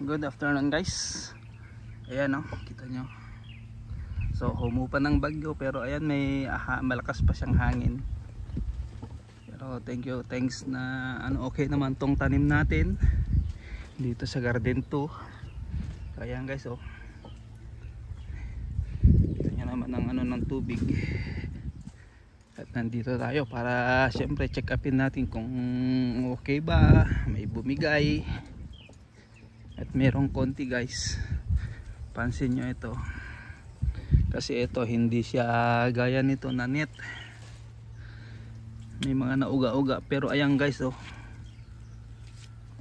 Good afternoon guys. Ayan o, kita nyo. So humupa ng bagyo pero ayan may malakas pa siyang hangin. Pero thanks na okay naman tong tanim natin dito sa garden 2. So ayan guys oh. Kita nyo naman ang ng tubig. At nandito tayo para syempre check upin natin kung okay ba, may bumigay. At merong konti guys, pansin nyo ito kasi ito hindi siya gaya nito na net, may mga nauga-uga. Pero ayan guys oh,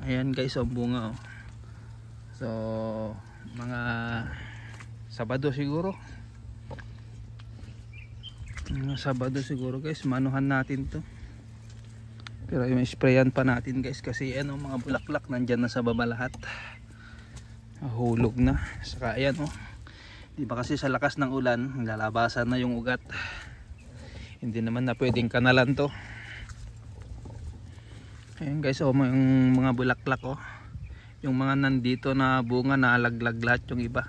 ayan guys oh, bunga oh. So mga Sabado siguro, guys, manuhan natin to. Pero yung sprayan pa natin guys kasi ano, mga bulaklak nandyan na sa baba lahat, hulog na. Saka ayan oh, di ba kasi sa lakas ng ulan lalabasan na yung ugat, hindi naman na pwedeng kanalan to. Ayan guys oh, yung mga bulaklak oh, yung mga nandito na bunga na alaglag lahat yung iba.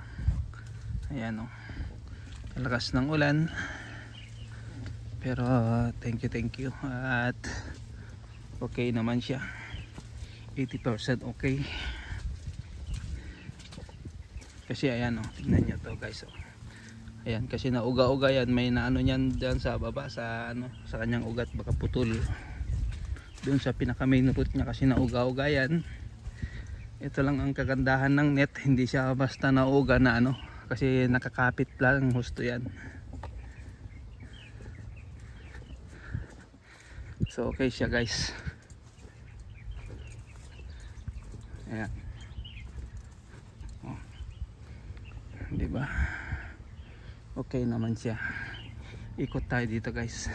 Ayan oh, lakas ng ulan. Pero thank you at okay naman siya, 80% okay. Kasi ayan oh, tingnan nyo to guys oh. Ayan kasi nauga-uga yan, may naano niyan dyan sa baba sa sa kanyang ugat, baka putol doon sa pinaka main root niya kasi nauga-uga yan. Ito lang ang kagandahan ng net, hindi siya basta nauga na kasi nakakapit lang husto yan. So okay siya guys. Ayan. Oh. Diba? Okay naman siya. Ikot tayo dito guys.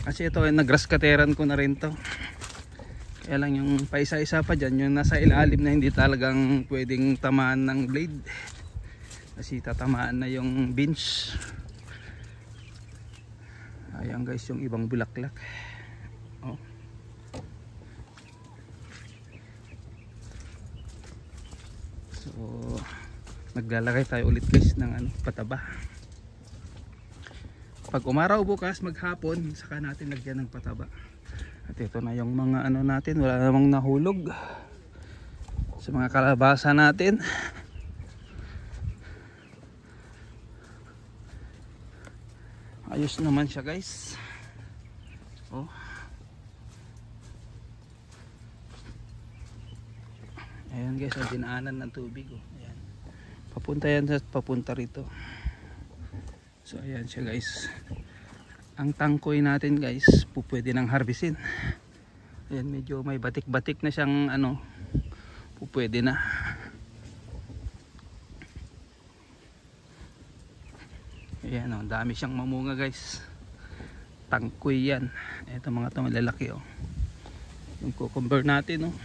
Kasi ito ay nag-grass cuteran ko na rin to. Kaya lang yung paisa-isa pa dyan, yung nasa ilalim na hindi talagang pwedeng tamaan ng blade. Kasi tatamaan na yung bench. Ayan guys yung ibang bulaklak. Oh. So maglalagay tayo ulit guys ng pataba. Pag umaraw bukas maghapon saka natin lagyan ng pataba. At ito na yung mga natin, wala namang nahulog sa mga kalabasa natin. Ayos naman siya guys. Oh. Ayan guys, ang dinaanan ng tubig oh. Ayan. Papunta yan sa papunta rito. So ayan siya guys. Ang tangkoy natin guys, pwede nang harvestin. Ayan, medyo may batik-batik na siyang pwede na. Ayan oh, dami siyang mamunga guys. Tangkoy yan. Ito mga ito malalaki oh. Yung cucumber natin oh,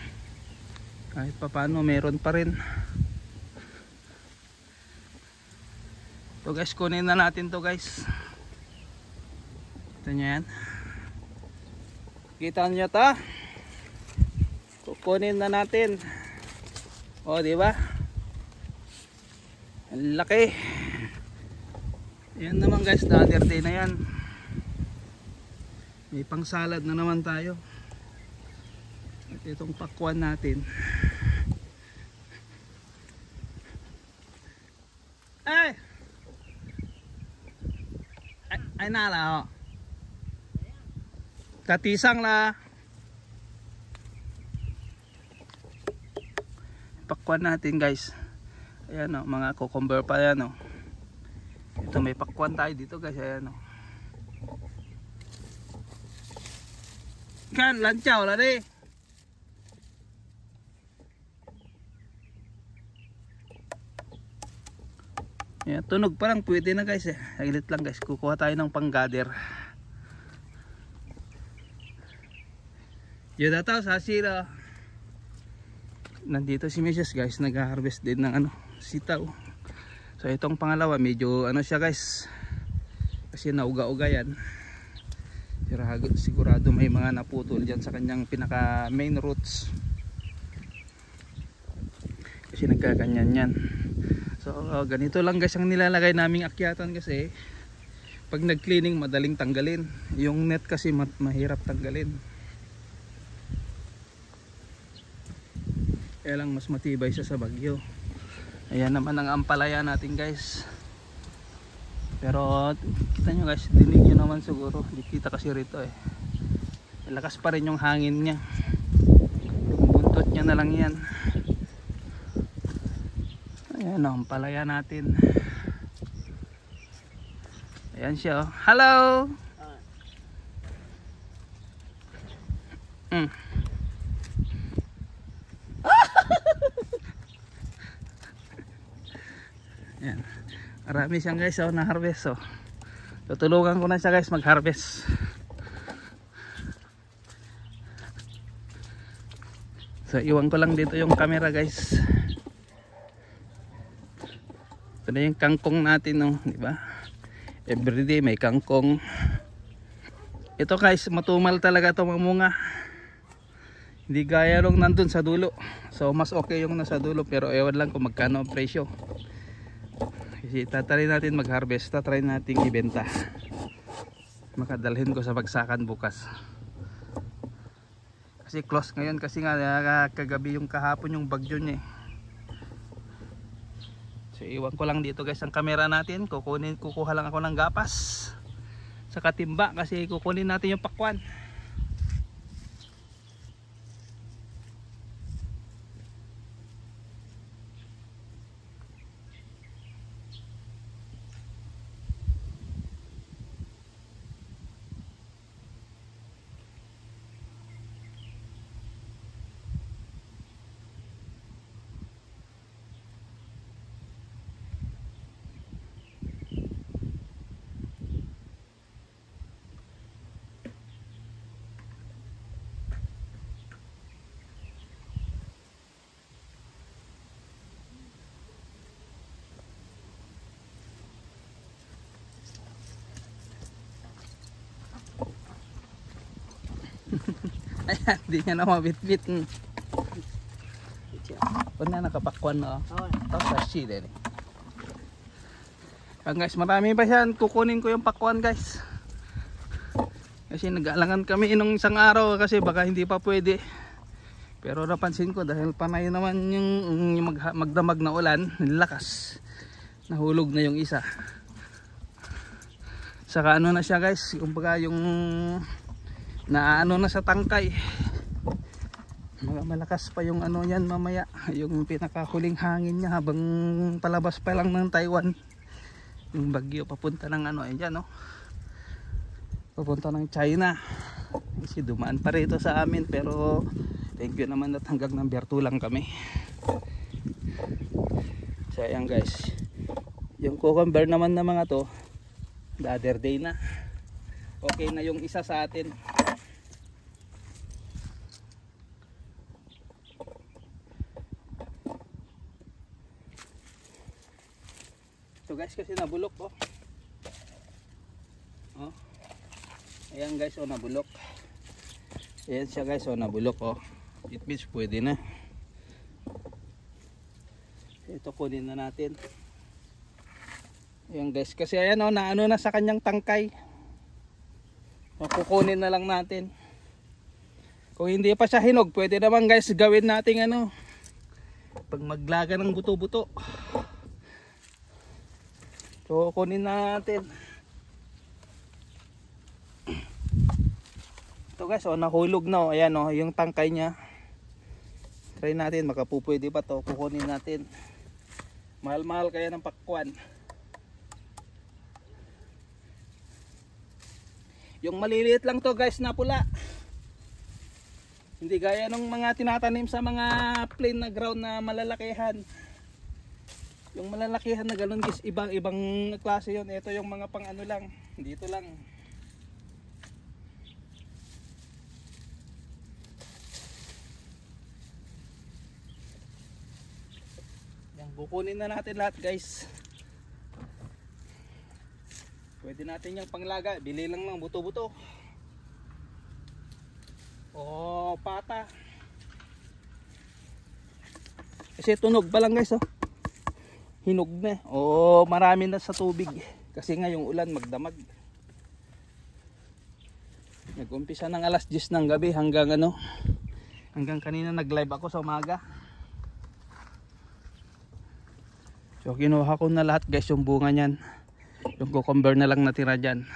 kahit pa paano meron pa rin. So guys, kunin na natin to guys. Ito nyo yan, kita nyo ta, kukunin na natin. O diba, ang laki. Yan naman guys, the other day na yan. May pang salad na naman tayo. At itong pakwan natin, ay nala oh, katisang la pakwan natin guys. Ayan oh, mga cucumber pa yan oh. Ito may pakwan tayo dito guys. Ayan oh, kan lancaw la di. Ayan, tunog pa lang pwede na guys eh. Saglit lang guys, kukuha tayo ng pang-gather. Yun na tao sa sila. Nandito si Mrs. guys, nag-harvest din ng sitaw. So itong pangalawa medyo siya guys, kasi nauga-uga yan. Sigurado may mga naputol dyan sa kanyang pinaka main roots. kasi nagkakanyan yan. So ganito lang guys ang nilalagay naming akyatan, kasi pag nag-cleaning madaling tanggalin. Yung net kasi mahirap tanggalin. Kaya lang mas matibay siya sa bagyo. Ayan naman ang ampalaya natin guys. Pero kita nyo guys, dinig nyo naman siguro. Hindi kita kasi rito eh. Lakas pa rin yung hangin niya. Yung buntot niya na lang yan. Ayan ang ampalaya natin. Ayan siya oh. Hello! Ayan. Marami siyang guys oh, na harvest oh. Tutulungan ko na siya guys mag harvest. So iwan ko lang dito yung camera guys. Ito na yung kangkong natin oh, di ba? Everyday may kangkong. Ito guys, matumal talaga ito mamunga. Hindi gaya nung nandun sa dulo. So mas okay yung nasa dulo, pero ewan lang kung magkano ang presyo. Kasi tatry natin mag harvest, tatry natin ibenta. Makadalhin ko sa bagsakan bukas. Kasi close ngayon, kasi nga kagabi yung kahapon yung bagyo niya eh. So iwan ko lang dito guys ang camera natin. Kukuha lang ako ng gapas sa katimba, kasi kukunin natin yung pakwan. Ayan, di niya na mabitbit. Pag na nakapakwan na tapos sa sheet eh. Guys, marami pa yan. Kukunin ko yung pakwan guys, kasi nag-aalangan kami inong isang araw kasi baka hindi pa pwede. Pero napansin ko dahil panay naman yung magdamag na ulan, lakas, nahulog na yung isa. Saka ano na siya guys, kumbaga yung naano na sa tangkay. Malakas pa yung ano yan mamaya, yung pinakahuling hangin niya habang palabas pa lang ng Taiwan. Yung bagyo papunta ng ano, ayan no, papunta ng China. Kasi dumaan pa rito sa amin, pero thank you naman at hanggang number 2 lang kami. So ayan guys, yung cucumber naman na mga to, the other day na okay na yung isa sa atin. Ito guys kasi nabulok oh. Oh. Ayan guys oh, nabulok. Ayan siya guys oh, nabulok oh. It means pwede na. Ito kunin na natin. Ayan guys, kasi ayan oh, naano na sa kanyang tangkay. So, kukunin na lang natin. Kung hindi pa siya hinog, pwede naman guys gawin natin ano, pag maglaga ng buto-buto. So kunin natin. Ito guys oh, nahulog na oh. Ayan oh, yung tangkay niya. Try natin, makapupwede pa to. Kukunin natin. Mahal-mahal kaya ng pakwan. Yung maliliit lang to guys na pula. Hindi gaya ng mga tinatanim sa mga plain na ground na malalakihan. Yung malalakihan na galon guys, ibang klase yon. Ito yung mga pang ano lang, dito lang. Yan, bukunin na natin lahat guys. Pwede natin yung panglaga, bili lang ng buto-buto. O pata. Kasi tunog pa lang guys oh. Hinog na. O marami na sa tubig. Kasi nga yung ulan magdamag. Nag-umpisa ng alas 10 ng gabi hanggang ano. Hanggang kanina nag-live ako sa umaga. So kinuha ko na lahat guys yung bunga niyan. Yung cucumber na lang natira dyan.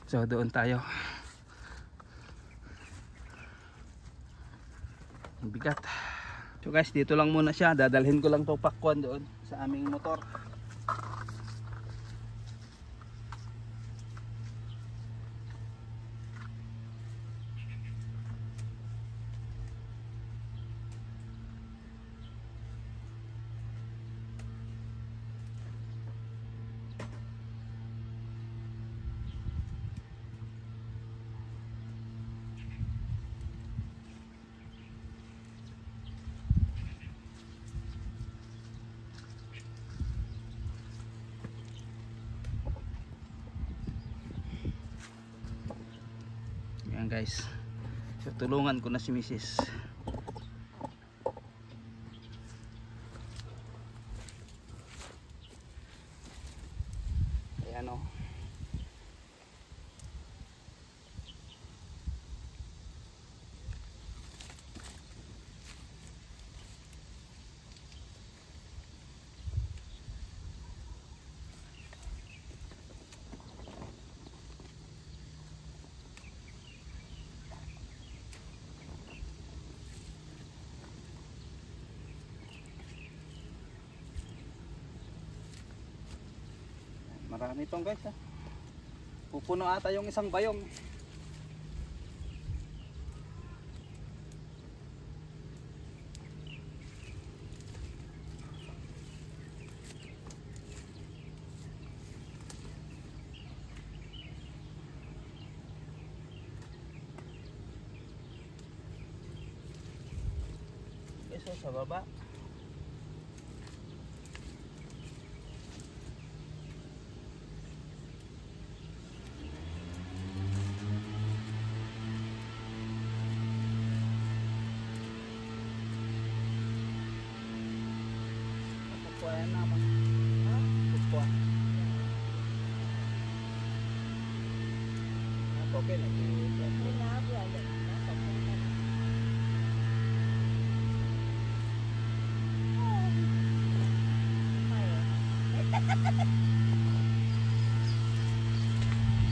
So doon tayo. Ang bigat. So guys, dito lang muna siya. Dadalhin ko lang to pakwan doon sa aming motor. Yan guys, so, tulungan ko na si Mrs. Ayan o. Marami itong guys ha. Pupuno ata yung isang bayong. So sa baba. Ayan naman. Ha? Kupwa. Okay na.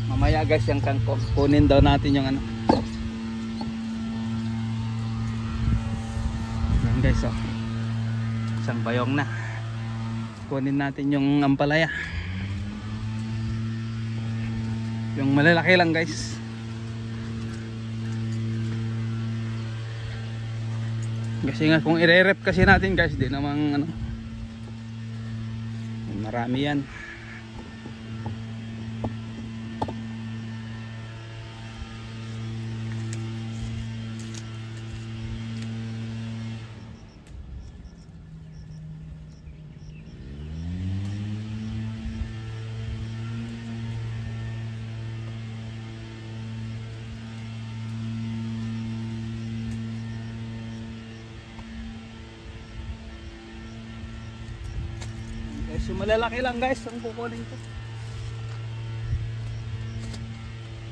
Mamaya guys yung kangkong. Kunin daw natin yung ano. Yan guys oh. Isang bayong na. Kunin natin yung ampalaya. Yung malalaki lang guys. Kasi nga kung i-rep kasi natin guys, di namang ano. Marami yan. So malalaki lang guys ang kukunin ko.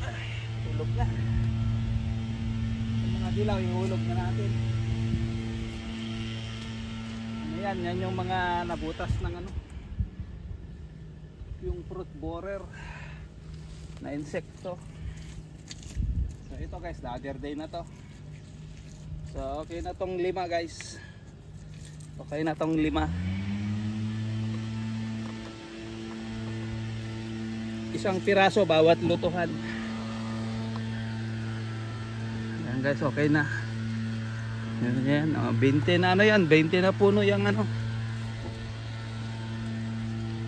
Ay, tulog na. Yung mga dilaw ihulog na natin. Ano yan? Yan yung mga nabutas ng ano. Yung fruit borer na insekto. So ito guys, the other day na to. So okay na tong 5 guys. Okay na tong 5. Isang piraso bawat lutuhan. Yan guys, okay na. Yan, 20 na ano yan, 20 na puno yung ano.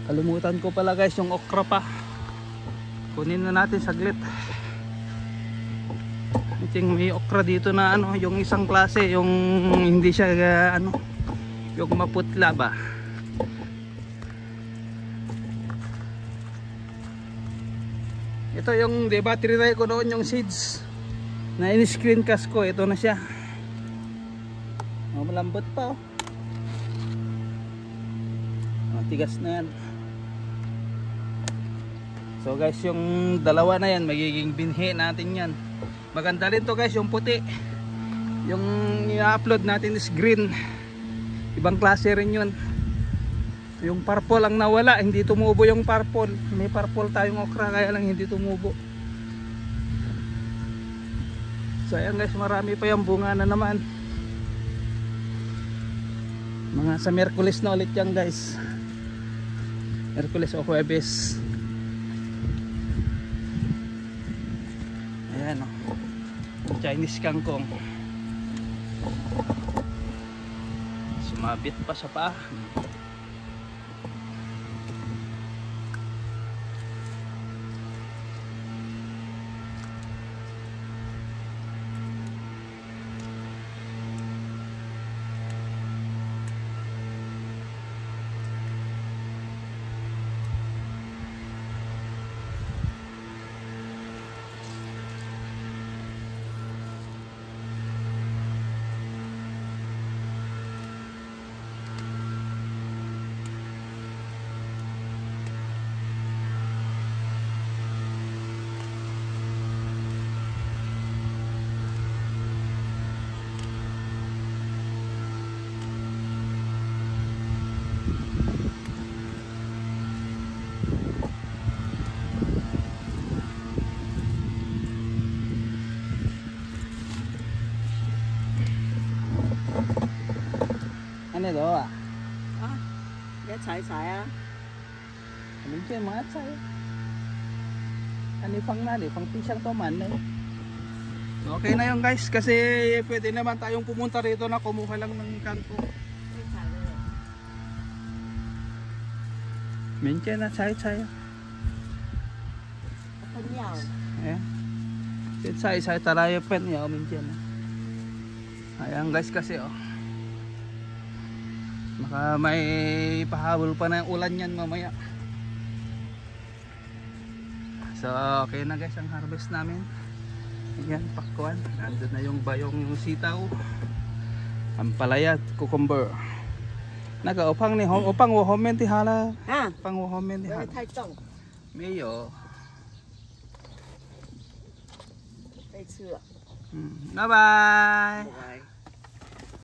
Kalimutan ko pala guys yung okra pa. Kunin na natin saglit. Yung may okra dito na ano, yung isang klase, yung hindi siya ano, yung maputla ba. Ito yung diba trinay ko noon yung seeds na in-screen cast ko. Ito na siya. Malambot pa oh. matigas na yan. So guys, yung dalawa na yan magiging binhi natin yan. Maganda rin to guys, yung puti. Yung i-upload natin is green. Ibang klase rin yun. Yung purple ang nawala, hindi tumubo yung purple. May purple tayong okra kaya lang hindi tumubo. So ayan guys, marami pa yung bunga na naman. Mga sa Miyerkules na ulit yan guys. Miyerkules o Huwebes. Ayan o. Chinese kangkong. Sumabit pa sa paa. Ano daw ah? Ah, 一齊曬啊！ Ano dyan mga atsay? Ano pang nali? Pang pisang toman eh. Okay na yun guys kasi pwede naman tayong pumunta rito na kumuha lang ng kangkong. 一齊嘅， Minsan na tsay-tsay. 分藥。 Ayan. Tsay-tsay talayo pen ya minsan. Ayan guys kasi oh. Baka may pahabol pa na yung ulan yan mamaya. So okay na guys ang harvest namin. Ayan, pakwan. Nandun na yung bayong yung sitaw. Ampalaya, cucumber. Nag-upang ni upang wo homen ti hala. 啊， Pang wo homen ti 因為 hala. 太重， Mayo. 被吃了。 Bye bye. 拜拜。